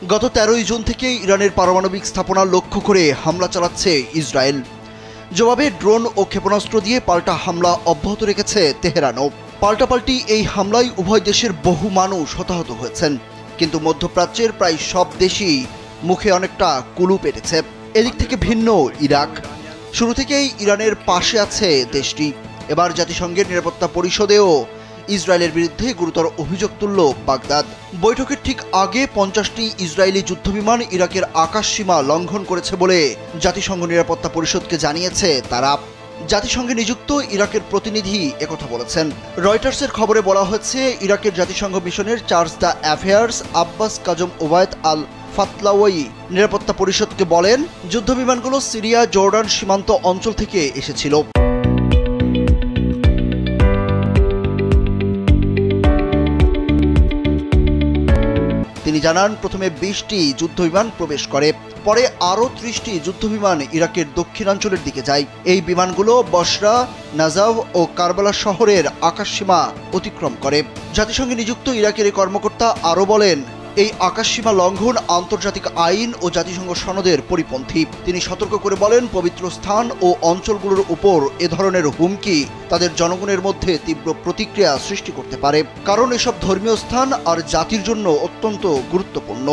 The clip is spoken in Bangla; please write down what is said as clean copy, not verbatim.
গত 13 জুন থেকে ইরানের পারমাণবিক স্থাপনা লক্ষ্য করে হামলা চালাচ্ছে ইসরায়েল। জবাবে ড্রোন ও ক্ষেপণাস্ত্র দিয়ে পাল্টা হামলা অব্যাহত রেখেছে তেহরানও। পাল্টাপাল্টি এই হামলায় উভয় দেশের বহু মানুষ হতাহত হয়েছেন, কিন্তু মধ্যপ্রাচ্যের প্রায় সব দেশই মুখে অনেকটা কুলু পেটেছে। এদিক থেকে ভিন্ন ইরাক। শুরু থেকেই ইরানের পাশে আছে দেশটি। এবার জাতিসংঘের নিরাপত্তা পরিষদেও ইসরায়েলের বিরুদ্ধে গুরুতর অভিযোগ তুলল বাগদাদ। বৈঠকের ঠিক আগে 50টি ইসরায়েলি যুদ্ধবিমান ইরাকের আকাশসীমা লঙ্ঘন করেছে বলে জাতিসংঘ নিরাপত্তা পরিষদকে জানিয়েছে তারা। জাতিসংঘে নিযুক্ত ইরাকের প্রতিনিধি একথা বলেছেন। রয়টার্সের খবরে বলা হয়েছে, ইরাকের জাতিসংঘ মিশনের charge d' affaires Abbas Kazem Obaid Al Fatlawi নিরাপত্তা পরিষদকে বলেন, যুদ্ধবিমানগুলো সিরিয়া জর্ডান সীমান্ত অঞ্চল থেকে এসেছিল। তিনি জানান, প্রথমে 20টি যুদ্ধবিমান প্রবেশ করে, পরে আরও 30টি যুদ্ধবিমান ইরাকের দক্ষিণাঞ্চলের দিকে যায়। এই বিমানগুলো বসরা, নাজাভ ও কারবালা শহরের আকাশসীমা অতিক্রম করে। জাতিসংঘে নিযুক্ত ইরাকের এই কর্মকর্তা আরও বলেন, এই আকাশসীমা লঙ্ঘন আন্তর্জাতিক আইন ও জাতিসংঘ সনদের পরিপন্থী। তিনি সতর্ক করে বলেন, পবিত্র স্থান ও অঞ্চলগুলোর উপর এ ধরনের হুমকি তাদের জনগণের মধ্যে তীব্র প্রতিক্রিয়া সৃষ্টি করতে পারে, কারণ এসব ধর্মীয় স্থান আর জাতির জন্য অত্যন্ত গুরুত্বপূর্ণ।